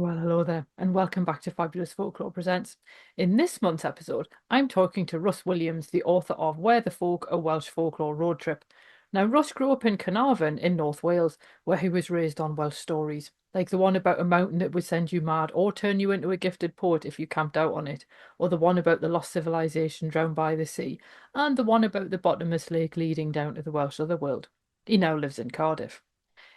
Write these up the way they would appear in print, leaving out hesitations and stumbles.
Well, hello there, and welcome back to Fabulous Folklore Presents. In this month's episode, I'm talking to Russ Williams, the author of Where the Folk, a Welsh Folklore Road Trip. Now, Russ grew up in Caernarfon in North Wales, where he was raised on Welsh stories, like the one about a mountain that would send you mad or turn you into a gifted poet if you camped out on it, or the one about the lost civilization drowned by the sea, and the one about the bottomless lake leading down to the Welsh Otherworld. He now lives in Cardiff.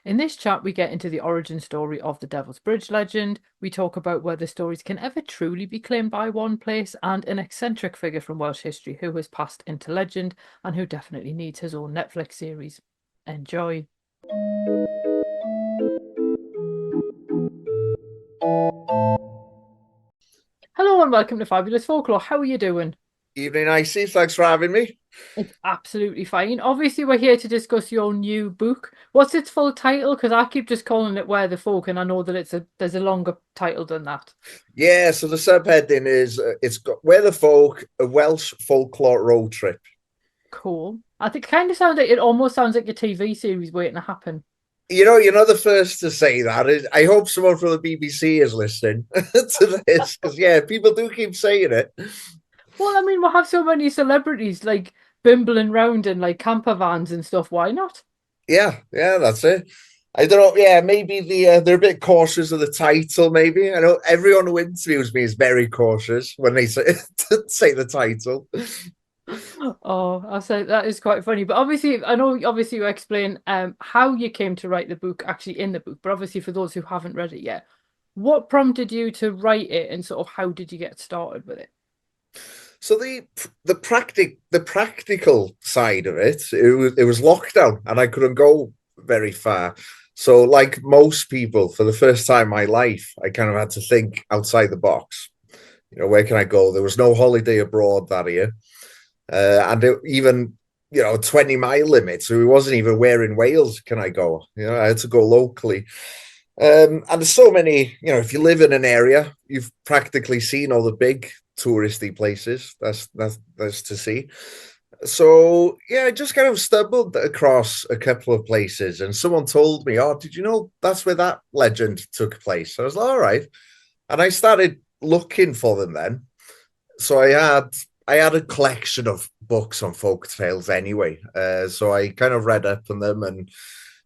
In this chat, we get into the origin story of the Devil's Bridge legend. We talk about whether stories can ever truly be claimed by one place, and an eccentric figure from Welsh history who has passed into legend and who definitely needs his own Netflix series. Enjoy. Hello and welcome to Fabulous Folklore. How are you doing? Evening, Icy. Thanks for having me. It's absolutely fine. Obviously, we're here to discuss your new book. What's its full title? Because I keep just calling it Where the Folk, and I know that there's a longer title than that. Yeah, so the subheading is it's got Where the Folk, a Welsh Folklore Road Trip. Cool. I think it kind of sounds like it almost sounds like a TV series waiting to happen. You're not the first to say that. I hope someone from the BBC is listening to this because, yeah, people do keep saying it. Well, I mean, we'll have so many celebrities like bimbling round in like camper vans and stuff. Why not? Yeah, that's it. I don't know. Yeah, maybe they're a bit cautious of the title. Maybe I know everyone who interviews me is very cautious when they say say the title. Oh, I'll say that is quite funny. But obviously, I know obviously you explain how you came to write the book actually in the book, but obviously for those who haven't read it yet, what prompted you to write it and sort of how did you get started with it? So the practical side of it was lockdown and I couldn't go very far. So like most people, for the first time in my life, I kind of had to think outside the box. Where can I go? There was no holiday abroad that year, even 20-mile limit. So it wasn't even where in Wales can I go. I had to go locally. And there's so many, if you live in an area, you've practically seen all the big touristy places. That's to see. So yeah, I just kind of stumbled across a couple of places, and someone told me, "Oh, did you know that's where that legend took place?" I was like, "All right," and I started looking for them then. So I had a collection of books on folk tales anyway. So I kind of read up on them and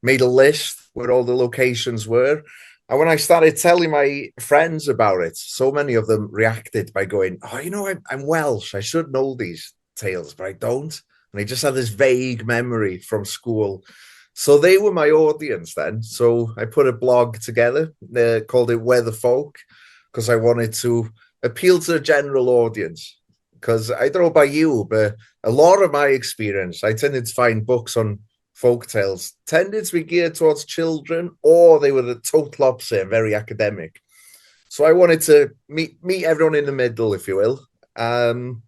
made a list where all the locations were. And when I started telling my friends about it, so many of them reacted by going, "Oh, I'm Welsh. I should know these tales, but I don't." And I just had this vague memory from school. So they were my audience then. So I put a blog together, called it Where the Folk, because I wanted to appeal to the general audience. Because I don't know about you, but a lot of my experience, I tended to find books on folk tales tended to be geared towards children, or they were the total opposite, very academic. So I wanted to meet everyone in the middle, if you will. And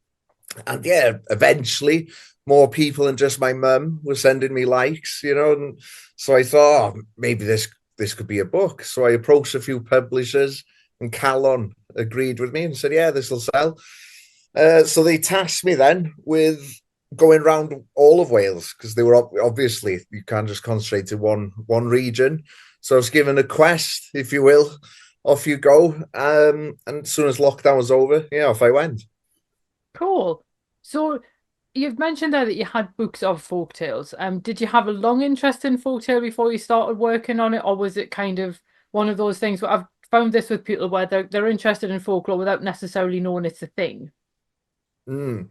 yeah, eventually more people than just my mum were sending me likes. And so I thought, oh, maybe this could be a book. So I approached a few publishers, and Calon agreed with me and said, "Yeah, this will sell." So they tasked me then with going around all of Wales because they were obviously you can't just concentrate to one region. So I was given a quest, if you will. Off you go. And as soon as lockdown was over, yeah, off I went. Cool. So you've mentioned there that you had books of folk tales. Did you have a long interest in folktale before you started working on it, or was it kind of one of those things where I've found this with people where they're interested in folklore without necessarily knowing it's a thing? Mm.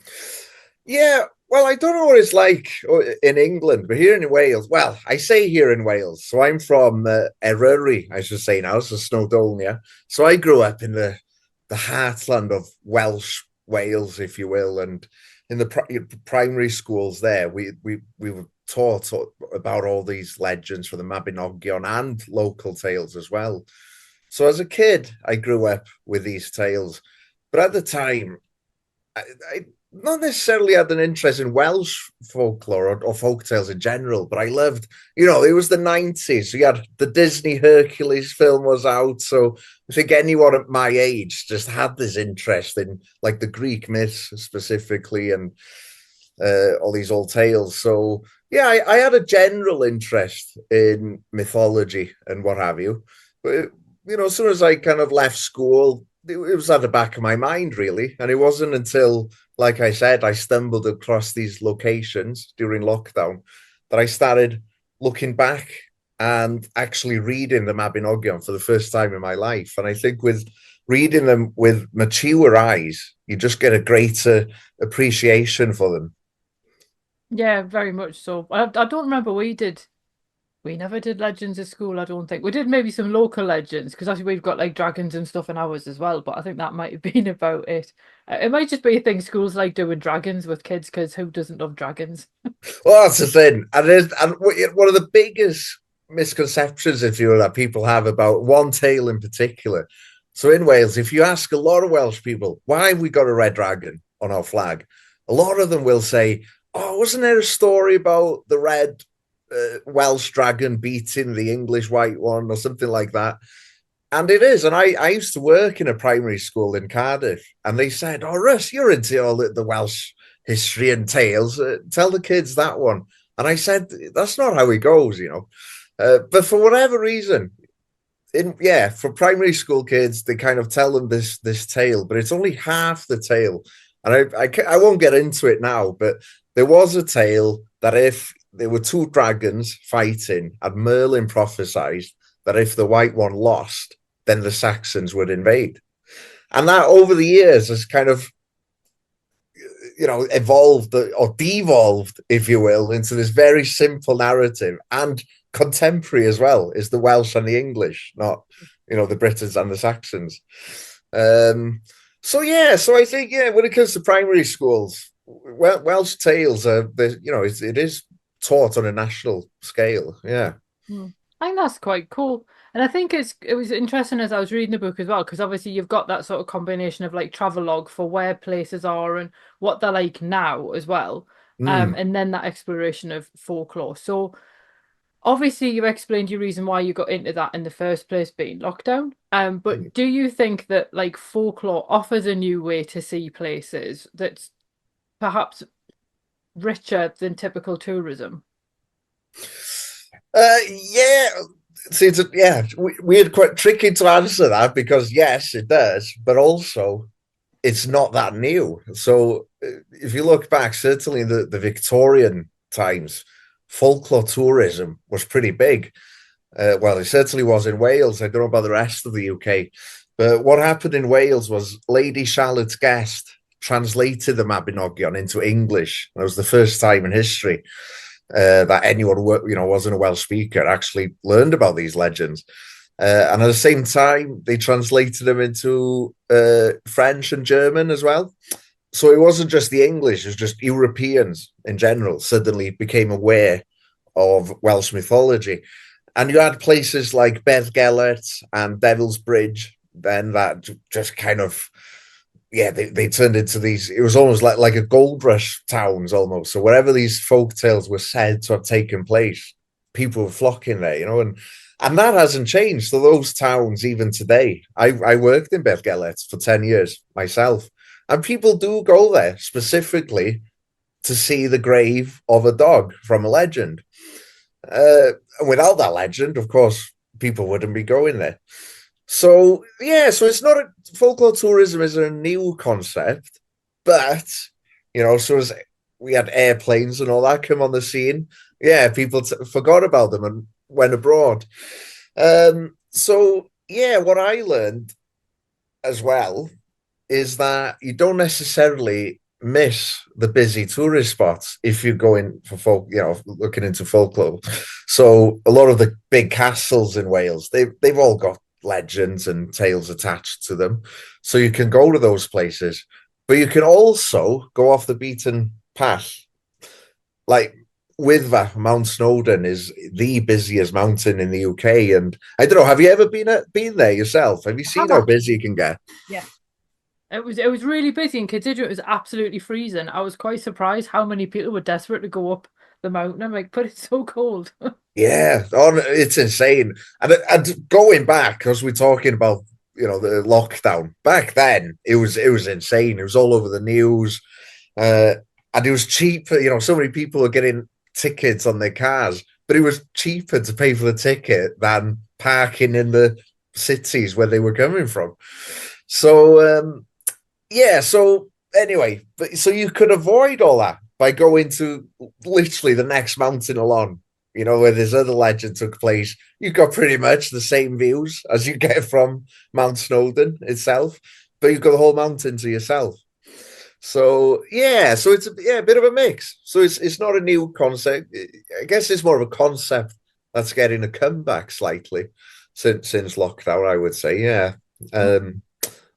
Yeah, well, I don't know what it's like in England, but here in Wales, well, I say here in Wales, so I'm from Eryri, I should say now, so Snowdonia. So I grew up in the heartland of Welsh Wales, if you will, and in the primary schools there, we were taught about all these legends from the Mabinogion and local tales as well. So as a kid, I grew up with these tales, but at the time, I not necessarily had an interest in Welsh folklore or folk tales in general, but I loved, it was the 90s. So you had the Disney Hercules film was out. So I think anyone at my age just had this interest in like the Greek myths specifically and all these old tales. So yeah, I had a general interest in mythology and what have you. But as soon as I kind of left school, it was at the back of my mind, really. And it wasn't until, like I said, I stumbled across these locations during lockdown that I started looking back and actually reading the Mabinogion for the first time in my life. And I think with reading them with mature eyes, you just get a greater appreciation for them. Yeah, very much so. I don't remember we never did legends at school, I don't think. We did maybe some local legends because actually we've got like dragons and stuff in ours as well, but I think that might have been about it. It might just be a thing schools like doing dragons with kids because who doesn't love dragons? Well, that's the thing. And one of the biggest misconceptions, if you will, that people have about one tale in particular. So in Wales, if you ask a lot of Welsh people, why have we got a red dragon on our flag? A lot of them will say, oh, wasn't there a story about the red Welsh dragon beating the English white one or something like that? And it is. And I used to work in a primary school in Cardiff, and they said, oh, Russ, you're into all the Welsh history and tales. Tell the kids that one. And I said, that's not how it goes. But for whatever reason, for primary school kids, they kind of tell them this tale, but it's only half the tale. And I won't get into it now, but there was a tale that if there were two dragons fighting, and Merlin prophesied that if the white one lost, then the Saxons would invade. And that over the years has kind of, evolved or devolved, if you will, into this very simple narrative and contemporary as well, is the Welsh and the English, not, the Britons and the Saxons. So I think, when it comes to primary schools, Welsh tales are, it is taught on a national scale. Yeah. I think that's quite cool. And I think it was interesting as I was reading the book as well, because obviously you've got that sort of combination of like travelogue for where places are and what they're like now as well. Mm. And then that exploration of folklore. So obviously you explained your reason why you got into that in the first place being lockdown. But do you think that like folklore offers a new way to see places that's perhaps richer than typical tourism? Yeah. See, weird, quite tricky to answer that because yes, it does, but also it's not that new. So if you look back, certainly the Victorian times, folklore tourism was pretty big. Well, it certainly was in Wales. I don't know about the rest of the UK, but what happened in Wales was Lady Charlotte Guest translated the Mabinogion into English. That was the first time in history that anyone wasn't a Welsh speaker actually learned about these legends. And at the same time, they translated them into French and German as well. So it wasn't just the English; it was just Europeans in general suddenly became aware of Welsh mythology. And you had places like Beddgelert and Devil's Bridge, then that just kind of, they turned into these, it was almost like a gold rush towns almost. So wherever these folk tales were said to have taken place, people were flocking there, and that hasn't changed. So those towns, even today, I worked in Beddgelert for 10 years myself, and people do go there specifically to see the grave of a dog from a legend. And without that legend, of course, people wouldn't be going there. So it's not folklore tourism is a new concept, but so as we had airplanes and all that come on the scene, people forgot about them and went abroad. What I learned as well is that you don't necessarily miss the busy tourist spots if you're going for looking into folklore. So a lot of the big castles in Wales, they've all got legends and tales attached to them. So you can go to those places, but you can also go off the beaten path. Like Wyddfa, Mount Snowdon is the busiest mountain in the UK. And I don't know, have you ever been there yourself? Have you I seen have how actually. busy it can get? Yeah. It was really busy, and considering it was absolutely freezing, I was quite surprised how many people were desperate to go up the mountain. I'm like, but it's so cold. Yeah, it's insane. And going back, because we're talking about the lockdown back then, it was insane. It was all over the news, and it was cheap. So many people are getting tickets on their cars, but it was cheaper to pay for the ticket than parking in the cities where they were coming from. So yeah, so anyway, so you could avoid all that by going to literally the next mountain along, where this other legend took place. You've got pretty much the same views as you get from Mount Snowdon itself, but you've got the whole mountain to yourself. So yeah, so it's a bit of a mix. So it's not a new concept. I guess it's more of a concept that's getting a comeback slightly since lockdown, I would say. Yeah. Um,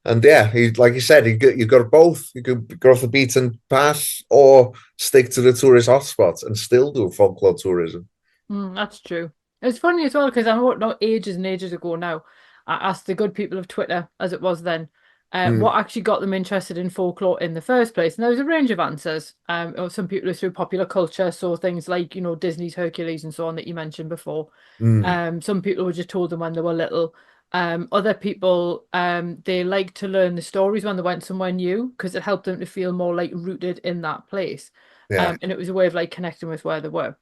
and yeah, like you said, you got both. You could go off the beaten path or stick to the tourist hotspots and still do folklore tourism. That's true. It's funny as well because I know not ages and ages ago now, I asked the good people of Twitter, as it was then, Mm, what actually got them interested in folklore in the first place. And there was a range of answers. Some people are through popular culture, so things like, Disney's Hercules and so on that you mentioned before. mm, Some people were just told them when they were little. Other people, they liked to learn the stories when they went somewhere new because it helped them to feel more like rooted in that place. yeah. And it was a way of like connecting with where they were.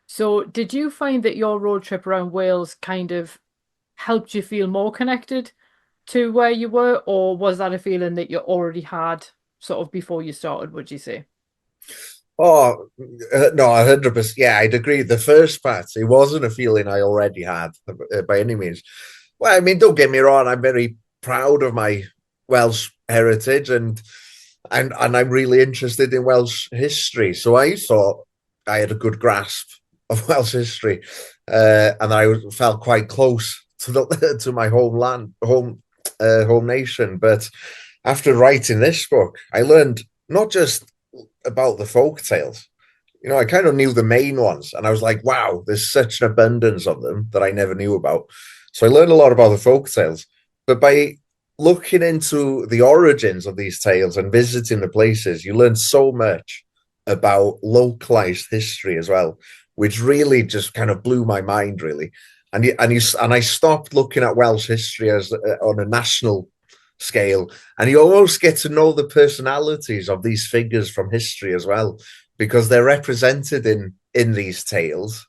So, did you find that your road trip around Wales kind of helped you feel more connected to where you were, or was that a feeling that you already had sort of before you started, would you say? Oh no, 100%. Yeah, I'd agree. The first part, it wasn't a feeling I already had by any means. Well, I mean, don't get me wrong. I'm very proud of my Welsh heritage, and I'm really interested in Welsh history. So I thought I had a good grasp of Welsh history, and I felt quite close to the to my home nation. But after writing this book, I learned not just about the folk tales. I kind of knew the main ones, and I was like, wow, there's such an abundance of them that I never knew about. So I learned a lot about the folk tales. But by looking into the origins of these tales and visiting the places, you learn so much about localized history as well, which really just kind of blew my mind, really. And I stopped looking at Welsh history as on a national scale, and you almost get to know the personalities of these figures from history as well, because they're represented in these tales.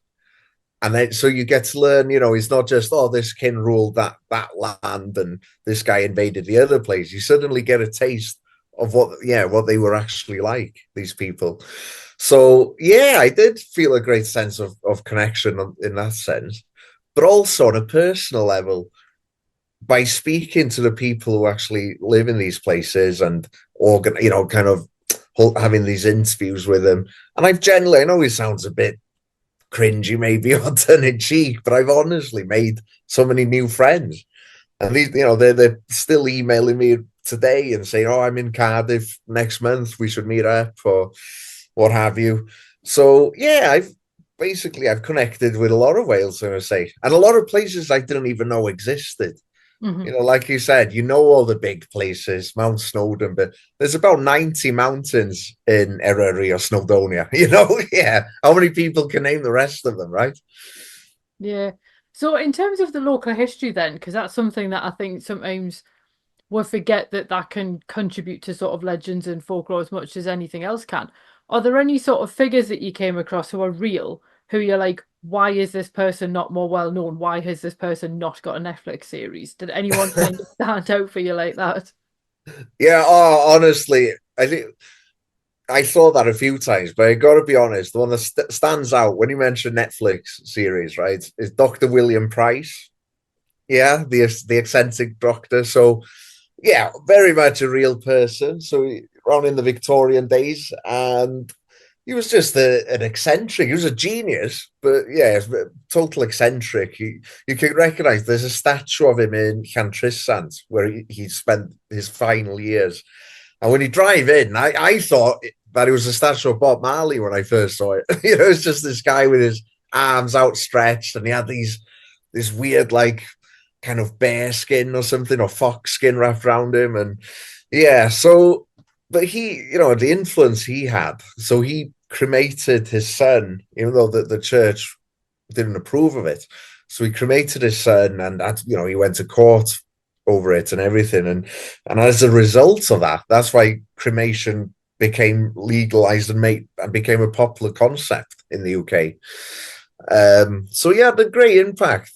And then so you get to learn, it's not just, oh, this king ruled that land and this guy invaded the other place. You suddenly get a taste of what they were actually like, these people. So yeah, I did feel a great sense of connection in that sense, but also on a personal level, by speaking to the people who actually live in these places and kind of having these interviews with them. And I know it sounds a bit cringy, maybe, or tongue in cheek, but I've honestly made so many new friends. And these, they're still emailing me today and saying, "Oh, I'm in Cardiff next month. We should meet up," or what have you. So yeah, I've connected with a lot of Wales, I say, and a lot of places I didn't even know existed. Hmm. Like you said, all the big places, Mount Snowdon, but there's about 90 mountains in Eryri or Snowdonia. Yeah. How many people can name the rest of them, right? Yeah. So, in terms of the local history, then, because that's something that I think sometimes we forget that can contribute to sort of legends and folklore as much as anything else can. Are there any sort of figures that you came across who are real, who you're like, why is this person not more well known? Why has this person not got a Netflix series? Did anyone kind of stand out for you like that? Yeah. Oh, honestly, I think I saw that a few times, but I got to be honest, the one that stands out when you mention Netflix series, right, is Dr. William Price. Yeah, the eccentric doctor. So yeah, very much a real person. So around in the Victorian days, and he was just an eccentric. He was a genius, but yeah, total eccentric. You can recognize there's a statue of him in Llantrisant where he spent his final years. And when you drive in, I thought that it was a statue of Bob Marley when I first saw it. It's just this guy with his arms outstretched, and he had this weird like kind of bear skin or something, or fox skin wrapped around him, and yeah. So, but the influence he had. So he cremated his son, even though the church didn't approve of it. So he cremated his son, and he went to court over it and everything, and as a result of that, that's why cremation became legalized and became a popular concept in the UK. So yeah, the great impact.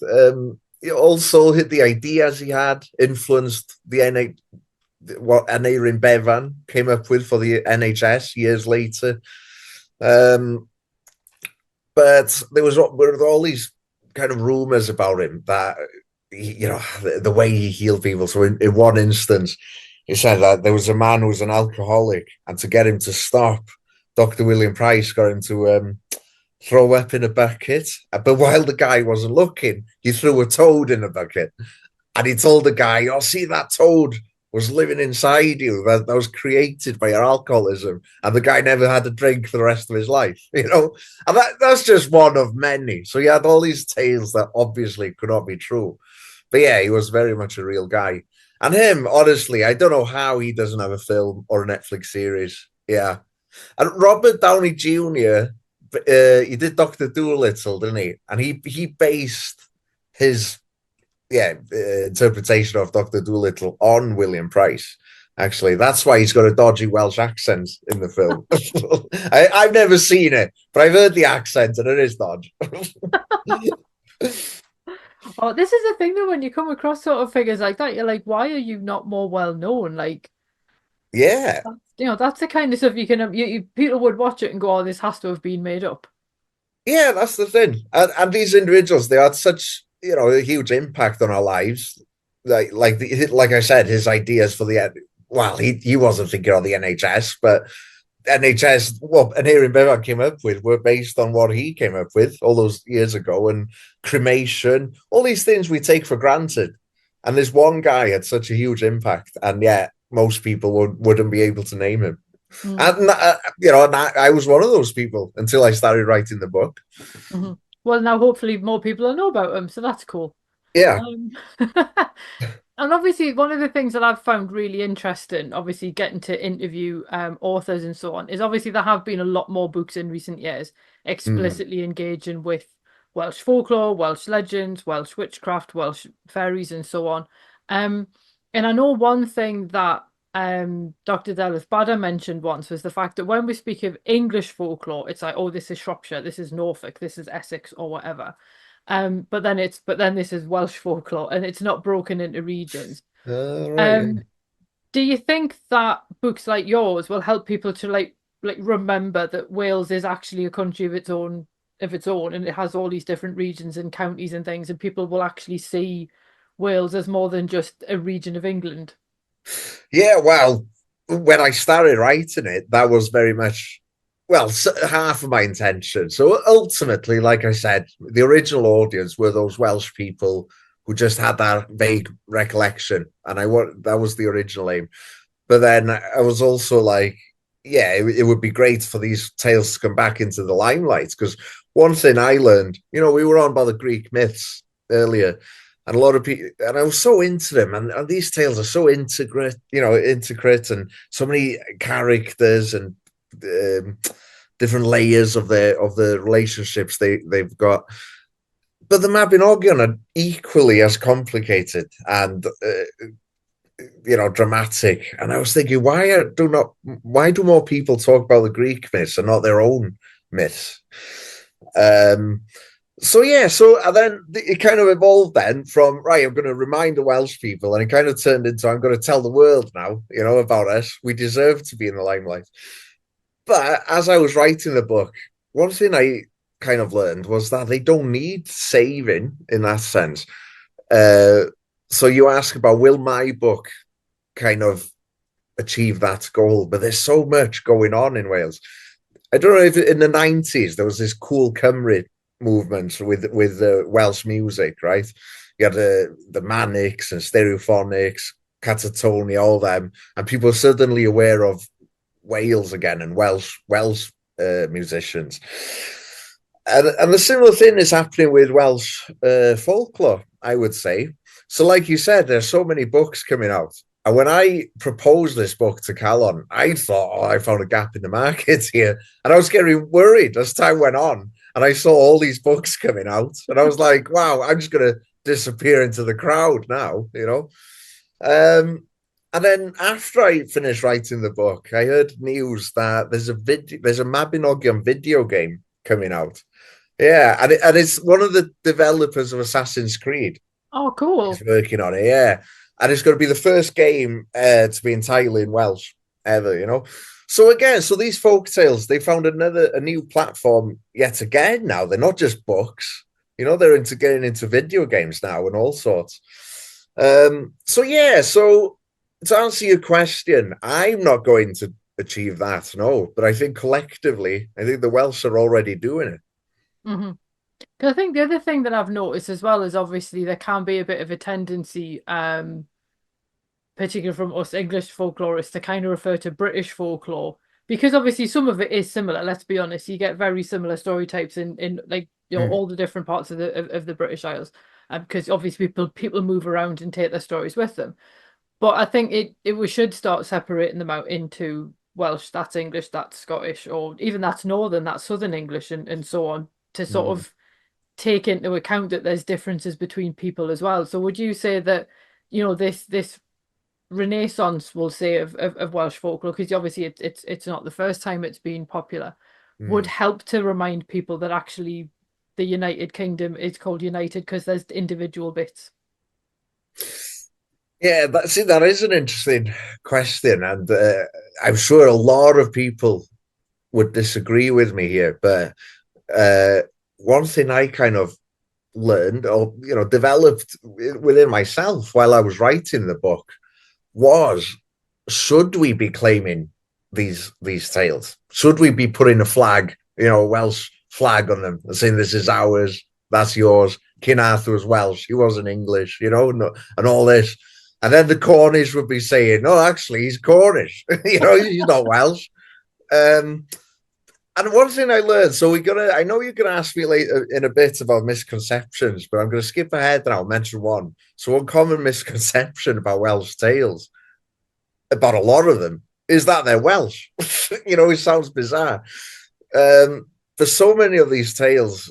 also the ideas he had influenced the what Aneurin Bevan came up with for the NHS years later. Um, but there were all these kind of rumors about him that the way he healed people. So in one instance, he said that there was a man who was an alcoholic, and to get him to stop, Dr. William Price got him to throw up in a bucket. But while the guy wasn't looking, he threw a toad in a bucket. And he told the guy, "Oh, see that toad was living inside you. That was created by your alcoholism." And the guy never had a drink for the rest of his life, And that's just one of many. So he had all these tales that obviously could not be true. But yeah, he was very much a real guy. And him, honestly, I don't know how he doesn't have a film or a Netflix series. Yeah. And Robert Downey Jr., he did Dr. Dolittle, didn't he? And he based his interpretation of Dr. Dolittle on William Price. Actually, that's why he's got a dodgy Welsh accent in the film. I've never seen it, but I've heard the accent and it is dodgy. Oh, this is the thing though, when you come across sort of figures like that, you're like, why are you not more well known? Like, Yeah. that's the kind of stuff you can, people would watch it and go, oh, this has to have been made up. Yeah, that's the thing. And these individuals, they had such, a huge impact on our lives. Like I said, his ideas for he wasn't thinking of the NHS, but NHS, and Aaron Bevan came up with were based on what he came up with all those years ago, and cremation, all these things we take for granted. And this one guy had such a huge impact, and yet most people wouldn't be able to name him. Mm. And I was one of those people until I started writing the book. Mm-hmm. Well, now hopefully more people will know about him, so that's cool. Yeah. And obviously, one of the things that I've found really interesting, obviously getting to interview authors and so on, is obviously there have been a lot more books in recent years explicitly engaging with Welsh folklore, Welsh legends, Welsh witchcraft, Welsh fairies, and so on. And I know one thing that Dr. Dallas Badder mentioned once was the fact that when we speak of English folklore, it's like, oh, this is Shropshire, this is Norfolk, this is Essex, or whatever. But then this is Welsh folklore, and it's not broken into regions. Right. Do you think that books like yours will help people to like remember that Wales is actually a country of its own, and it has all these different regions and counties and things, and people will actually see Wales as more than just a region of England? Yeah, well, when I started writing it, that was very much, half of my intention. So ultimately, like I said, the original audience were those Welsh people who just had that vague recollection, and that was the original aim. But then I was also like, yeah, it would be great for these tales to come back into the limelight, because one thing I learned, we were on about the Greek myths earlier, and a lot of people, and I was so into them, and these tales are so intricate, and so many characters and different layers of the relationships they've got. But the Mabinogion are equally as complicated and dramatic. And I was thinking, why do more people talk about the Greek myths and not their own myths? So then it kind of evolved then from, right, I'm going to remind the Welsh people, and it kind of turned into, I'm going to tell the world now, about us. We deserve to be in the limelight. But as I was writing the book, one thing I kind of learned was that they don't need saving in that sense. So you ask about, will my book kind of achieve that goal? But there's so much going on in Wales. I don't know if in the 90s there was this Cool Cymru movement with Welsh music, right? You had the Manics and Stereophonics, Catatonia, all them, and people were suddenly aware of Wales again and Welsh musicians. And the similar thing is happening with Welsh folklore, I would say. So, like you said, there's so many books coming out. And when I proposed this book to Calon, I thought, I found a gap in the market here. And I was getting worried as time went on. And I saw all these books coming out. And I was like, wow, I'm just going to disappear into the crowd now, And then after I finished writing the book, I heard news that there's a Mabinogion video game coming out. Yeah, and it's one of the developers of Assassin's Creed. Oh, He's cool. working on it, yeah. And it's going to be the first game to be entirely in Welsh ever, you know. So again, so these folk tales, they found a new platform yet again now. They're not just books, you know, they're into getting into video games now and all sorts. So yeah, so to answer your question, I'm not going to achieve that, no. But I think collectively, I think the Welsh are already doing it. Hmm. Because I think the other thing that I've noticed as well is obviously there can be a bit of a tendency, particularly from us English folklorists, to kind of refer to British folklore because obviously some of it is similar. Let's be honest, you get very similar story types in like Mm, all the different parts of the British Isles, because obviously people move around and take their stories with them. But I think it we should start separating them out into Welsh, that's English, that's Scottish, or even that's Northern, that's Southern English, and so on, to sort mm. of take into account that there's differences between people as well. So would you say that, this renaissance, we'll say, of Welsh folklore, because obviously it's not the first time it's been popular, would Mm. help to remind people that actually the United Kingdom is called United because there's individual bits. Yeah, that is an interesting question, and I'm sure a lot of people would disagree with me here. But uh, one thing I kind of learned, or developed within myself while I was writing the book, was: should we be claiming these tales? Should we be putting a flag, a Welsh flag on them and saying this is ours, that's yours? King Arthur was Welsh, he wasn't English, and all this. And then the Cornish would be saying, "No, actually, he's Cornish. He's not Welsh." Um, and one thing I learned, so we're gonna, I know you're gonna ask me later in a bit about misconceptions, but I'm gonna skip ahead and I'll mention one. So one common misconception about Welsh tales, about a lot of them, is that they're Welsh. It sounds bizarre. For so many of these tales,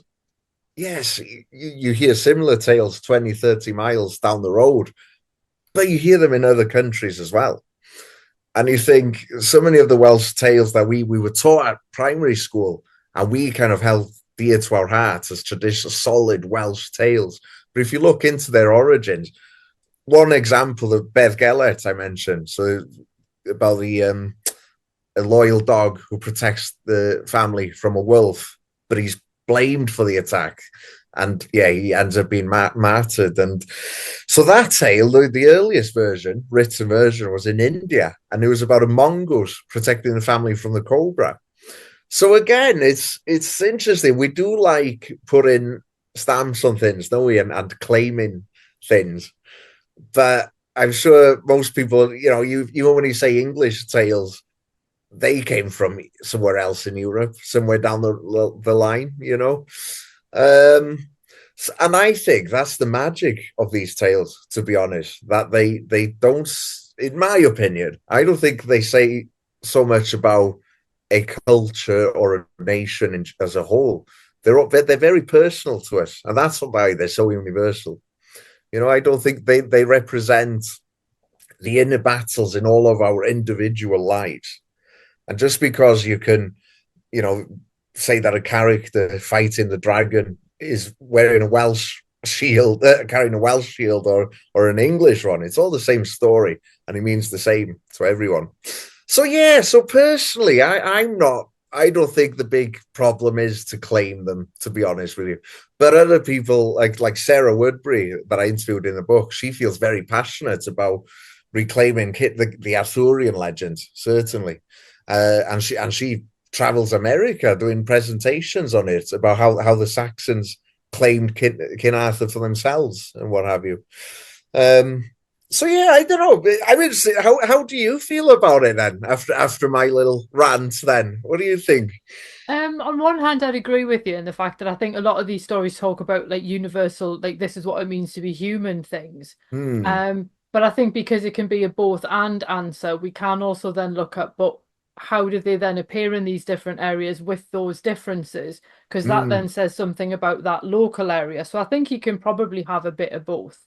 yes, you hear similar tales 20, 30 miles down the road, but you hear them in other countries as well. And you think so many of the Welsh tales that we were taught at primary school and we kind of held dear to our hearts as traditional, solid Welsh tales. But if you look into their origins, one example of Beth Gellert I mentioned, so about the a loyal dog who protects the family from a wolf, but he's blamed for the attack. And yeah, he ends up being martyred. And so that tale, the earliest version, written version, was in India, and it was about a mongoose protecting the family from the cobra. So again, it's interesting. We do like putting stamps on things, don't we, and claiming things. But I'm sure most people, even when you say English tales, they came from somewhere else in Europe, somewhere down the line, and I think that's the magic of these tales, to be honest, that they don't, in my opinion, I don't think they say so much about a culture or a nation as a whole. They're very personal to us, and that's why they're so universal. I don't think they represent the inner battles in all of our individual lives. And just because you can, you know, say that a character fighting the dragon is wearing a Welsh shield, carrying a Welsh shield, or an English one, it's all the same story, and it means the same to everyone. So yeah, so personally, I'm not. I don't think the big problem is to claim them, to be honest with you. But other people, like Sarah Woodbury, that I interviewed in the book, she feels very passionate about reclaiming the Arthurian legend, certainly, and she travels America doing presentations on it about how the Saxons claimed King Arthur for themselves and what have you. Um, so yeah, I don't know. I mean, how do you feel about it then? After my little rant, then what do you think? On one hand, I'd agree with you in the fact that I think a lot of these stories talk about like universal, like this is what it means to be human things. Hmm. But I think because it can be a both and answer, we can also then look at, but how do they then appear in these different areas with those differences? Because that Hmm. then says something about that local area. So I think you can probably have a bit of both.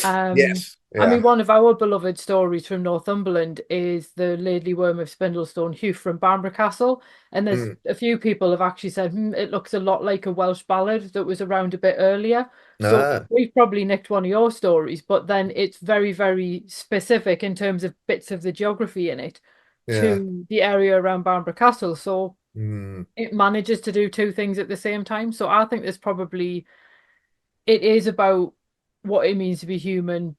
Yes. I mean, Yeah. one of our beloved stories from Northumberland is the Laidly Worm of Spindlestone Heugh from Bamburgh Castle. And there's Hmm. a few people have actually said, it looks a lot like a Welsh ballad that was around a bit earlier. So Ah, we've probably nicked one of your stories, but then it's very, very specific in terms of bits of the geography in it yeah. to the area around Bamburgh Castle. So Mm, it manages to do two things at the same time. So I think there's probably it is about what it means to be human,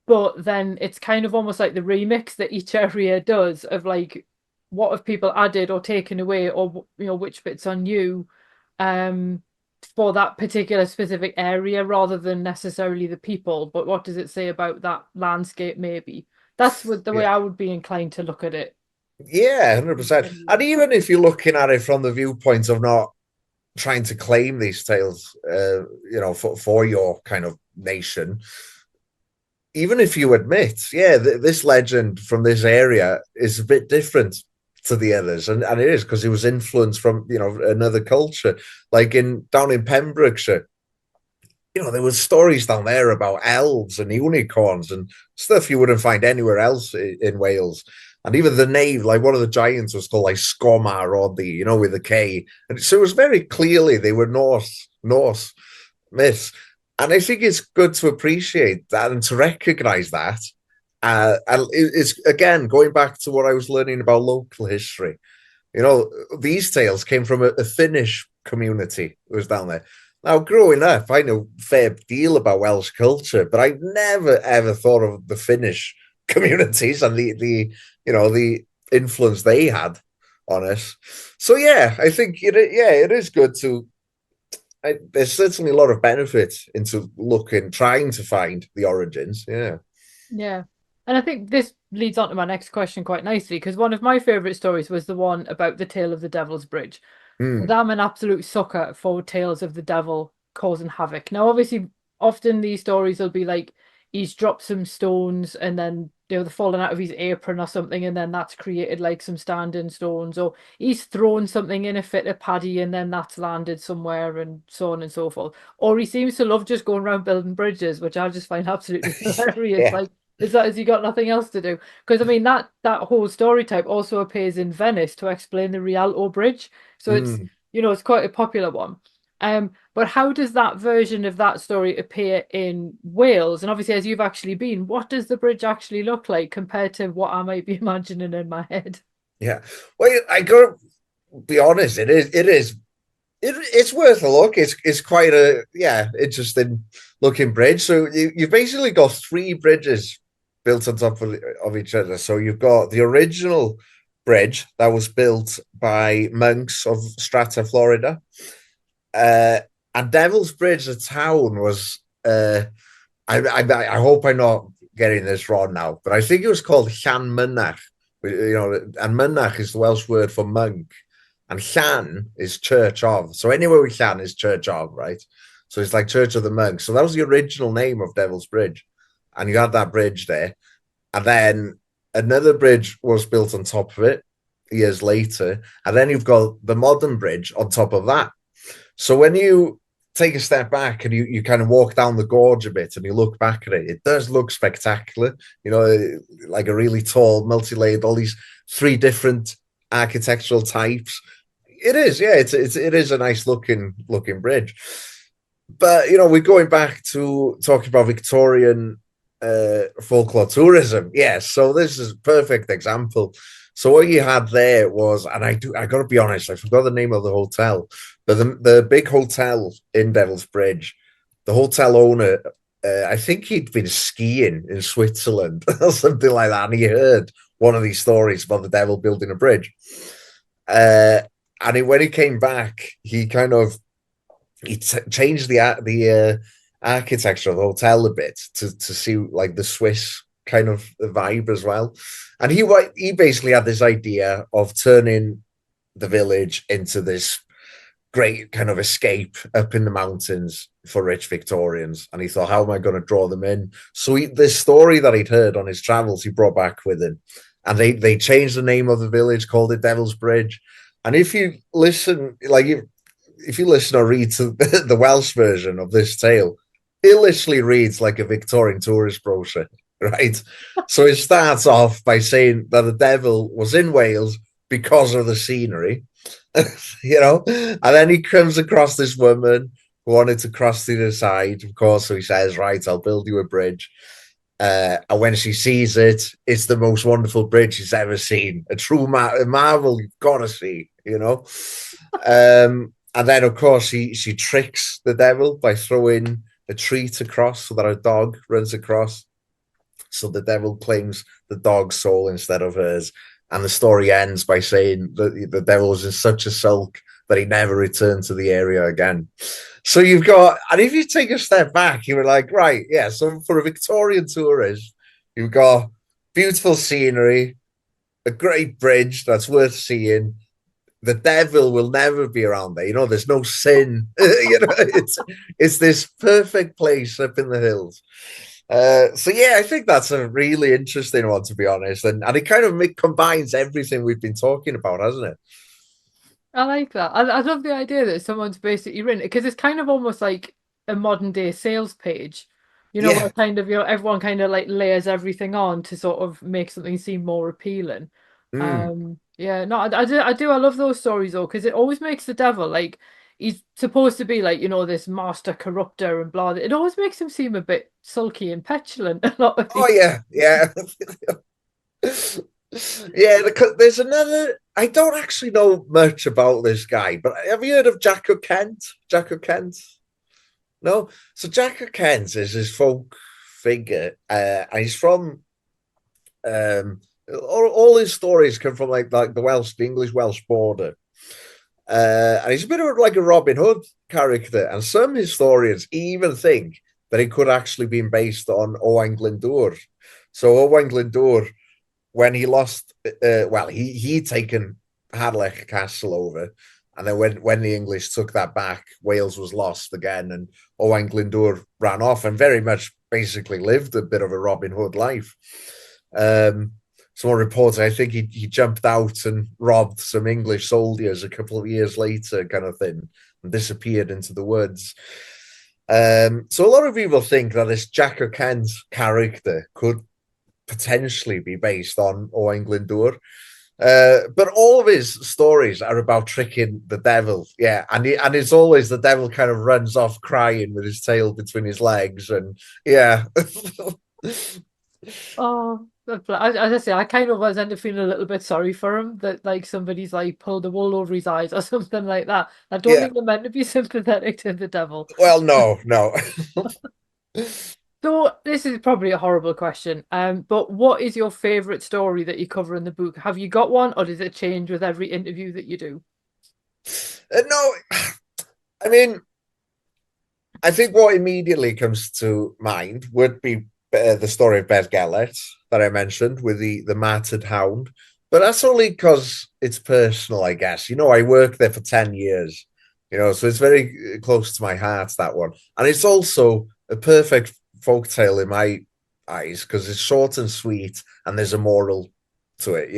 but then it's kind of almost like the remix that each area does of like what have people added or taken away, or which bits are new um for that particular specific area rather than necessarily the people, but what does it say about that landscape maybe. That's what the way yeah. I would be inclined to look at it Yeah, 100%. And anyway. even if you're looking at it from the viewpoint of not trying to claim these tales, for your kind of nation, even if you admit, yeah, this legend from this area is a bit different to the others, and it is because it was influenced from another culture, like in down in Pembrokeshire. There was stories down there about elves and unicorns and stuff you wouldn't find anywhere else in Wales. And even the name, like one of the giants was called like Scomar or with a K. And so it was very clearly they were Norse myths. And I think it's good to appreciate that and to recognize that. And it's, again, going back to what I was learning about local history. These tales came from a Finnish community that was down there. Now, growing up, I know a fair deal about Welsh culture, but I never ever thought of the Finnish communities and the influence they had on us. So yeah, I think it is good to. There's certainly a lot of benefit into trying to find the origins. Yeah. Yeah. And I think this leads on to my next question quite nicely because one of my favorite stories was the one about the tale of the Devil's Bridge. And Mm. I'm an absolute sucker for tales of the devil causing havoc. Now, obviously, often these stories will be like he's dropped some stones and then they're falling out of his apron or something, and then that's created like some standing stones, or he's thrown something in a fit of paddy and then that's landed somewhere, and so on and so forth. Or he seems to love just going around building bridges, which I just find absolutely hilarious. Yeah. Like, is that has he got nothing else to do? Because I mean that whole story type also appears in Venice to explain the Rialto Bridge. So Mm. it's quite a popular one. But how does that version of that story appear in Wales? And obviously, as you've actually been, what does the bridge actually look like compared to what I might be imagining in my head? Yeah. Well, I gotta be honest. It's worth a look. It's quite a interesting looking bridge. So you've basically got three bridges built on top of each other. So you've got the original bridge that was built by monks of Strata, Florida, uh, and Devil's Bridge, the town was. I hope I'm not getting this wrong now, but I think it was called Llanmynach. And Mynach is the Welsh word for monk. And Llan is church of. So anywhere with Llan is church of, right? So it's like Church of the Monks. So that was the original name of Devil's Bridge. And you had that bridge there. And then another bridge was built on top of it years later. And then you've got the modern bridge on top of that. So when you take a step back and you kind of walk down the gorge a bit and you look back at it, it does look spectacular. Like a really tall, multi-layered, all these three different architectural types. It is, yeah. It is a nice looking bridge. But we're going back to talking about Victorian folklore tourism. Yes, so this is a perfect example. So what you had there was, and I got to be honest, I forgot the name of the hotel, but the big hotel in Devil's Bridge, the hotel owner, I think he'd been skiing in Switzerland or something like that, and he heard one of these stories about the devil building a bridge. When he came back, he changed the architecture of the hotel a bit to see like the Swiss kind of vibe as well. And he basically had this idea of turning the village into this great kind of escape up in the mountains for rich Victorians. And he thought, how am I going to draw them in? So this story that he'd heard on his travels, he brought back with him. And they changed the name of the village, called it Devil's Bridge. And if you listen, if you listen or read to the Welsh version of this tale, it literally reads like a Victorian tourist brochure, right? So it starts off by saying that the devil was in Wales because of the scenery, and then he comes across this woman wanted to cross to the other side, of course. So he says, "Right, I'll build you a bridge." And when she sees it, it's the most wonderful bridge she's ever seen. A true marvel you've got to see, you know. And then, of course, she tricks the devil by throwing a treat across so that a dog runs across. So the devil claims the dog's soul instead of hers. And the story ends by saying that the devil was in such a sulk that he never returned to the area again. So you've got, and if you take a step back, you were like, right, yeah. So for a Victorian tourist, you've got beautiful scenery, a great bridge that's worth seeing. The devil will never be around there. You know, there's no sin. You know, it's this perfect place up in the hills. So yeah, I think that's a really interesting one, to be honest, and it kind of combines everything we've been talking about, hasn't it? I like that. I love the idea that someone's basically written it because it's kind of almost like a modern day sales page, where Yeah. kind of, everyone kind of like layers everything on to sort of make something seem more appealing. Mm. Yeah, no, I love those stories though, because it always makes the devil like he's supposed to be like, this master corrupter and blah. It always makes him seem a bit sulky and petulant a lot of Oh the yeah, yeah. Yeah, there's another. I don't actually know much about this guy, but have you heard of Jacko Kent? Jacko Kent? No. So Jacko Kent is his folk figure, and he's from. All his stories come from like the English Welsh border, and he's a bit of like a Robin Hood character. And some historians even think that it could actually been based on Owain Glyndŵr. So Owain Glyndŵr, when he lost, he'd taken Harlech Castle over, and then when the English took that back, Wales was lost again, and Owain Glyndŵr ran off and very much basically lived a bit of a Robin Hood life. Someone reported, I think he jumped out and robbed some English soldiers a couple of years later, kind of thing, and disappeared into the woods. So a lot of people think that this Jacko Ken's character could potentially be based on Owain Glyndŵr. But all of his stories are about tricking the devil. Yeah, and it's always the devil kind of runs off crying with his tail between his legs, and yeah. Oh, as I say, I kind of was end up feeling a little bit sorry for him that like somebody's like pulled the wool over his eyes or something like that. I don't Yeah. think they're meant to be sympathetic to the devil. Well, no, no. So this is probably a horrible question. But what is your favorite story that you cover in the book? Have you got one, or does it change with every interview that you do? No, I mean, I think what immediately comes to mind would be the story of Beth Gelert that I mentioned with the martyred hound. But that's only because it's personal, I guess. You know, I worked there for 10 years, so it's very close to my heart, that one. And it's also a perfect folktale in my eyes because it's short and sweet and there's a moral to it.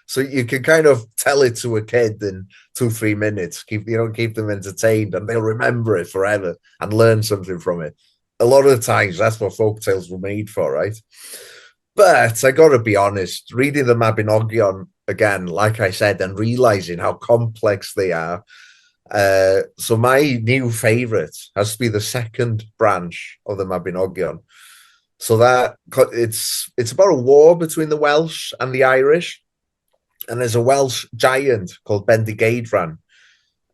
So you can kind of tell it to a kid in 2-3 minutes, keep them entertained, and they'll remember it forever and learn something from it. A lot of the times that's what folktales were made for, right? But I gotta be honest, reading the Mabinogion again, like I said, and realizing how complex they are. So my new favorite has to be the second branch of the Mabinogion. So that it's about a war between the Welsh and the Irish, and there's a Welsh giant called Bendigeidfran,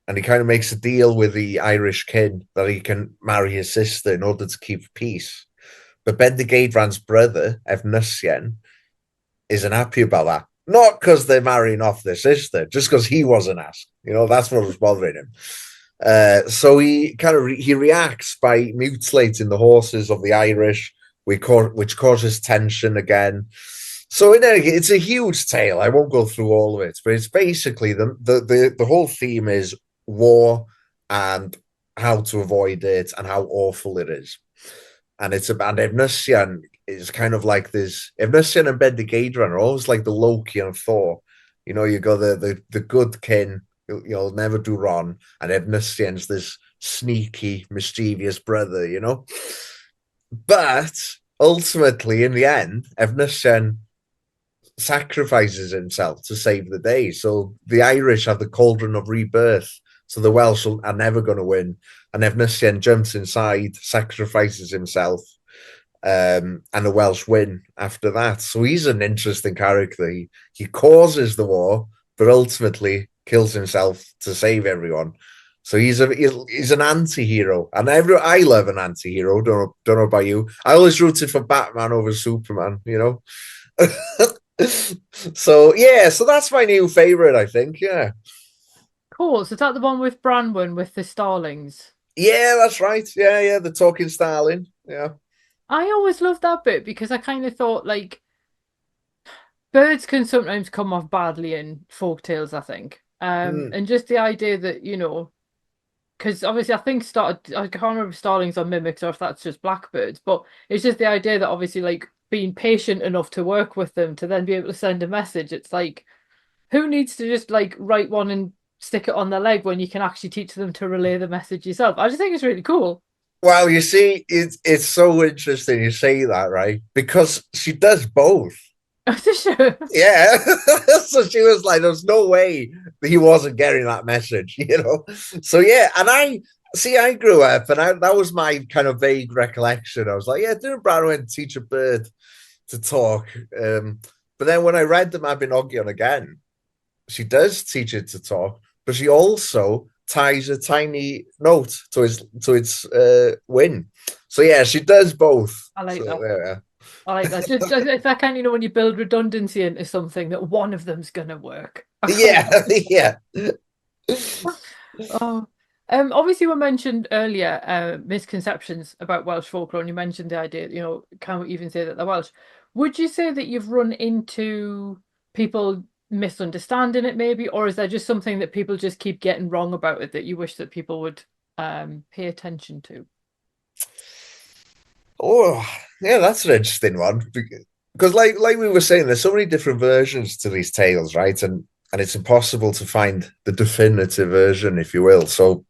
and he kind of makes a deal with the Irish king that he can marry his sister in order to keep peace. But Bendigeidfran's brother Efnysien isn't happy about that. Not because they're marrying off their sister, just because he wasn't asked. That's what was bothering him. So he reacts by mutilating the horses of the Irish, which causes tension again. So it's a huge tale. I won't go through all of it, but it's basically the whole theme is war and how to avoid it and how awful it is. And it's about Efnysien is kind of like this. Efnysien and Bendigeidfran are always like the Loki and Thor. You go the good kin, you'll never do wrong, and Efnysien's this sneaky, mischievous brother. But ultimately, in the end, Efnysien sacrifices himself to save the day. So the Irish have the cauldron of rebirth So the Welsh are never going to win. And Efnisien jumps inside, sacrifices himself, and the Welsh win after that. So he's an interesting character. He causes the war, but ultimately kills himself to save everyone. So he's an anti-hero, and I love an anti-hero. Don't know about you. I always rooted for Batman over Superman. So yeah, so that's my new favorite. I think. Yeah, Cool. So is that the one with Branwen with the Starlings? yeah, that's right. Yeah, the talking Starling. Yeah. I always loved that bit because I kind of thought like birds can sometimes come off badly in folk tales, I think. Mm. And just the idea that, because obviously I can't remember if starlings are mimics or if that's just blackbirds, but it's just the idea that obviously like being patient enough to work with them to then be able to send a message. It's like who needs to just like write one and stick it on their leg when you can actually teach them to relay the message yourself? I just think it's really cool. Well, you see, it's so interesting you say that, right? Because she does both. Sure. Yeah. So she was like, there's no way that he wasn't getting that message. So yeah, and I grew up and that was my kind of vague recollection. I was like, yeah, didn't Branwen teach a bird to talk? But then when I read the Mabinogion again, she does teach it to talk, but she also ties a tiny note to its wing. So yeah, she does both. I like So that. yeah. I like that. Just if that kind, when you build redundancy into something that one of them's gonna work. I quite Yeah, like yeah. Oh, obviously we mentioned earlier misconceptions about Welsh folklore, and you mentioned the idea, can we even say that they're Welsh? Would you say that you've run into people misunderstanding it maybe, or is there just something that people just keep getting wrong about it that you wish that people would pay attention to? Oh, yeah, that's an interesting one because, like we were saying, there's so many different versions to these tales, right? And it's impossible to find the definitive version, if you will. So,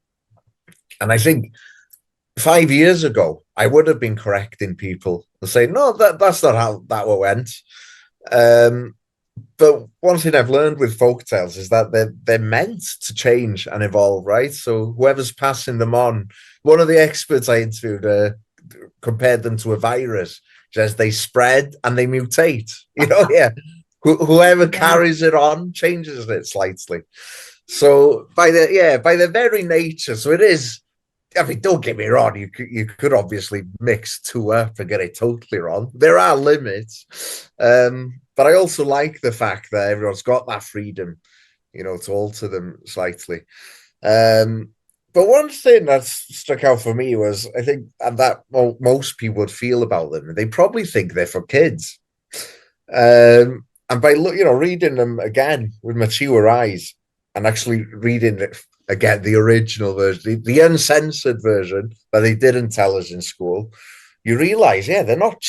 and I think 5 years ago, I would have been correcting people and saying, no, that's not how that went. Um, but one thing I've learned with folk tales is that they're meant to change and evolve, right? So whoever's passing them on, one of the experts I interviewed compared them to a virus, just they spread and they mutate. Yeah. Whoever Yeah. carries it on changes it slightly. So by their very nature, so it is. I mean, don't get me wrong. You could obviously mix two up and get it totally wrong. There are limits, but I also like the fact that everyone's got that freedom, to alter them slightly. Um, but one thing that stuck out for me was I think, and that most people would feel about them, they probably think they're for kids. And by reading them again with mature eyes and actually reading it again, the original version, the uncensored version that they didn't tell us in school, you realize, yeah, they're not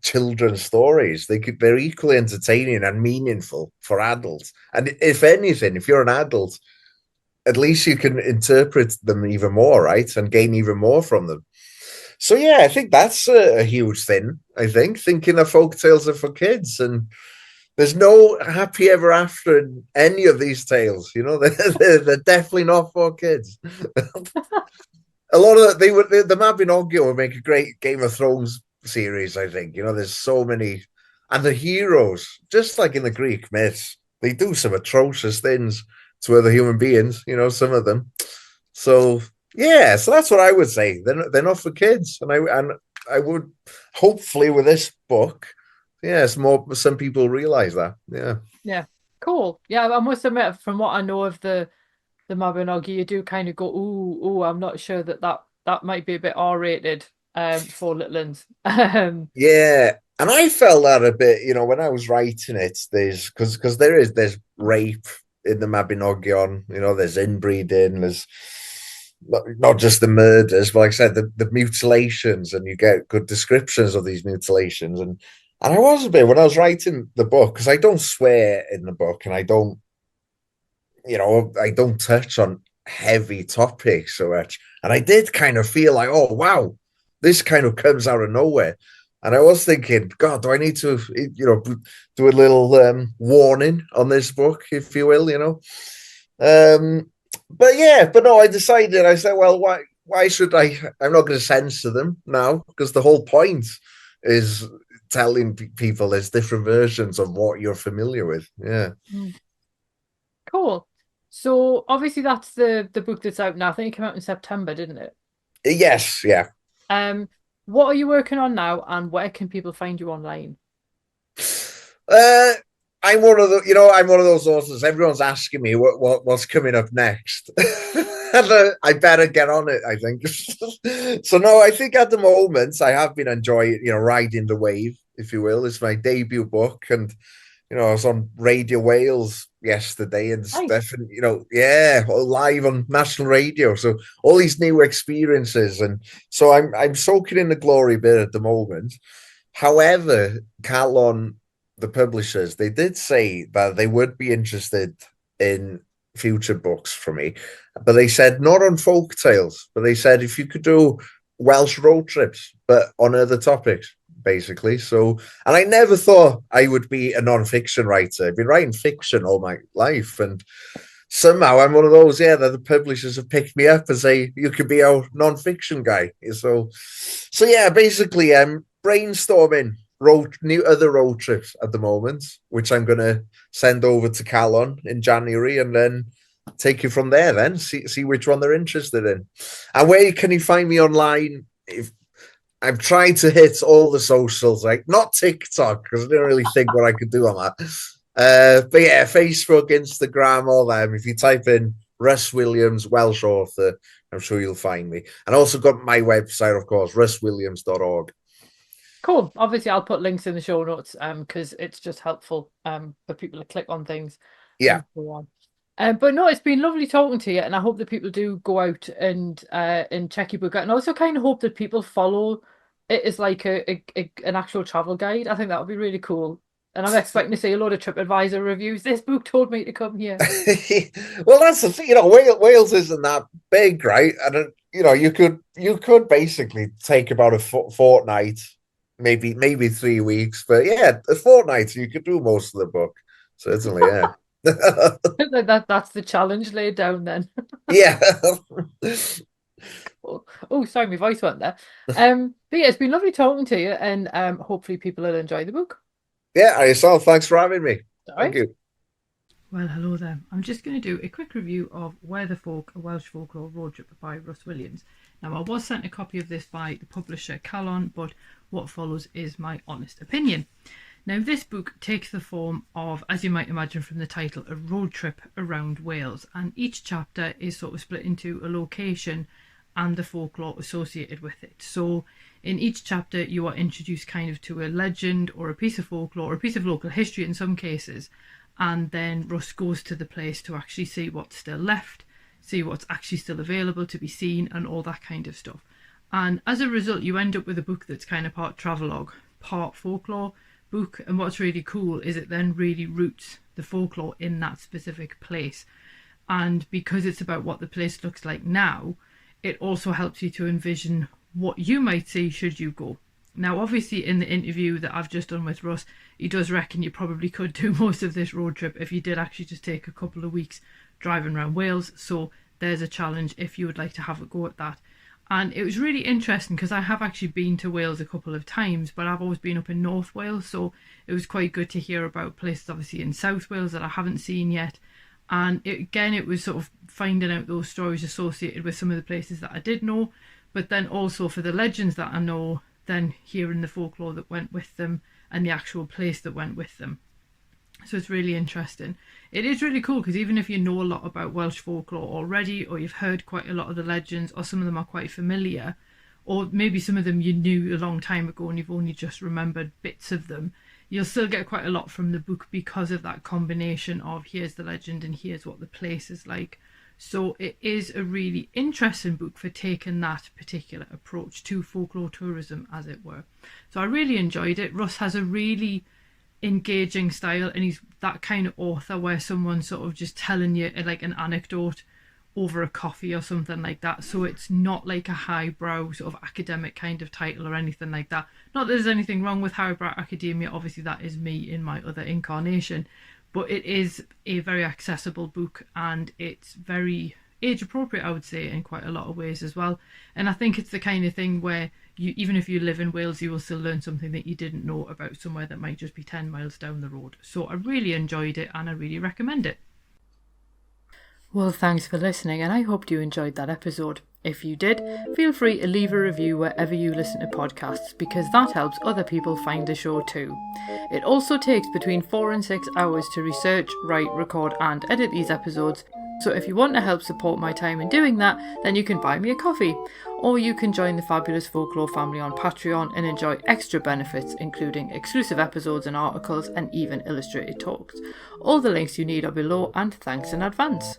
children's stories. They're equally entertaining and meaningful for adults. And if anything, if you're an adult, at least you can interpret them even more, right? And gain even more from them. So yeah, I think that's a huge thing. I think thinking that folk tales are for kids, and there's no happy ever after in any of these tales. They're definitely not for kids. A lot of the Mabinogion would make a great Game of Thrones series. I think there's so many, and the heroes, just like in the Greek myths, they do some atrocious things to other human beings. Some of them. So yeah, so that's what I would say. They're not for kids, and I would hopefully with this book, yes, some people realize that. Yeah. Yeah. Cool. Yeah, I must admit, from what I know of the Mabinogi, you do kind of go, ooh, I'm not sure that might be a bit R-rated for little ones. Yeah, and I felt that a bit, when I was writing it. There's because there's rape in the Mabinogion. There's inbreeding. There's not just the murders, but like I said, the mutilations, and you get good descriptions of these mutilations. And I was a bit when I was writing the book because I don't swear in the book, and I don't touch on heavy topics so much. And I did kind of feel like, oh wow, this kind of comes out of nowhere. And I was thinking, God, do I need to, do a little warning on this book, if you will, but yeah, but no, I decided. I said, well, why should I? I'm not going to censor them now because the whole point is telling people there's different versions of what you're familiar with. Yeah. Mm. Cool. So obviously that's the book that's out now. I think it came out in September, didn't it? Yes. Yeah. Um, what are you working on now, and where can people find you online? Uh, I'm one of the, I'm one of those authors. Everyone's asking me what's coming up next, and I better get on it. I think so. No, I think at the moment I have been enjoying, riding the wave, if you will. It's my debut book, and I was on Radio Wales yesterday, and it's Nice. definitely, yeah, live on national radio. So all these new experiences, and so I'm soaking in the glory bit at the moment. However, Calon, the publishers, they did say that they would be interested in future books for me, but they said not on folk tales, but they said if you could do Welsh road trips, but on other topics, basically. So, and I never thought I would be a non-fiction writer. I've been writing fiction all my life, and somehow I'm one of those, yeah, that the publishers have picked me up and say you could be our non-fiction guy. So yeah, basically, I'm brainstorming new other road trips at the moment, which I'm gonna send over to Calon in January, and then take it from there. Then see which one they're interested in, and where can you find me online? If I'm trying to hit all the socials, like not TikTok because I didn't really think what I could do on that. But yeah, Facebook, Instagram, all them. If you type in Russ Williams, Welsh author, I'm sure you'll find me. And I also got my website, of course, russwilliams.org. Cool. Obviously, I'll put links in the show notes because it's just helpful for people to click on things Yeah. and so on. But no, it's been lovely talking to you, and I hope that people do go out and check your book out, and also kind of hope that people follow it as like an actual travel guide. I think that would be really cool. And I'm expecting to see a lot of TripAdvisor reviews. This book told me to come here. Well, that's the thing. Wales isn't that big, right? And you could basically take about a fortnight, maybe 3 weeks, but yeah, a fortnight you could do most of the book. Certainly, yeah. That's the challenge laid down then. Yeah. Oh, sorry, my voice went there. But yeah, it's been lovely talking to you, and hopefully people will enjoy the book. Yeah, yourself. Thanks for having me. All Thank right. you. Well, hello there. I'm just going to do a quick review of Where the Folk, a Welsh Folklore Road Trip by Russ Williams. Now, I was sent a copy of this by the publisher Calon, but what follows is my honest opinion. Now, this book takes the form of, as you might imagine from the title, a road trip around Wales, and each chapter is sort of split into a location and the folklore associated with it. So, in each chapter, you are introduced kind of to a legend or a piece of folklore or a piece of local history in some cases, and then Russ goes to the place to actually see what's still left, see what's actually still available to be seen, and all that kind of stuff. And as a result, you end up with a book that's kind of part travelogue, part folklore book. And what's really cool is it then really roots the folklore in that specific place. And because it's about what the place looks like now, it also helps you to envision what you might see should you go. Now, obviously, in the interview that I've just done with Russ, he does reckon you probably could do most of this road trip if you did actually just take a couple of weeks driving around Wales. So there's a challenge if you would like to have a go at that. And it was really interesting because I have actually been to Wales a couple of times, but I've always been up in North Wales. So it was quite good to hear about places, obviously, in South Wales that I haven't seen yet. And it was sort of finding out those stories associated with some of the places that I did know, but then also for the legends that I know, then hearing the folklore that went with them and the actual place that went with them. So it's really interesting. It is really cool because even if you know a lot about Welsh folklore already, or you've heard quite a lot of the legends, or some of them are quite familiar, or maybe some of them you knew a long time ago and you've only just remembered bits of them, you'll still get quite a lot from the book because of that combination of here's the legend and here's what the place is like. So it is a really interesting book for taking that particular approach to folklore tourism, as it were. So I really enjoyed it. Russ has a really engaging style, and he's that kind of author where someone's sort of just telling you like an anecdote over a coffee or something like that. So it's not like a highbrow sort of academic kind of title or anything like that. Not that there's anything wrong with highbrow academia, obviously that is me in my other incarnation, but it is a very accessible book and it's very age appropriate, I would say, in quite a lot of ways as well. And I think it's the kind of thing where you, even if you live in Wales, you will still learn something that you didn't know about somewhere that might just be 10 miles down the road. So I really enjoyed it and I really recommend it. Well, thanks for listening, and I hoped you enjoyed that episode. If you did, feel free to leave a review wherever you listen to podcasts, because that helps other people find the show too. It also takes between 4 and 6 hours to research, write, record and edit these episodes, so if you want to help support my time in doing that, then you can buy me a coffee. Or you can join the Fabulous Folklore family on Patreon and enjoy extra benefits, including exclusive episodes and articles and even illustrated talks. All the links you need are below, and thanks in advance.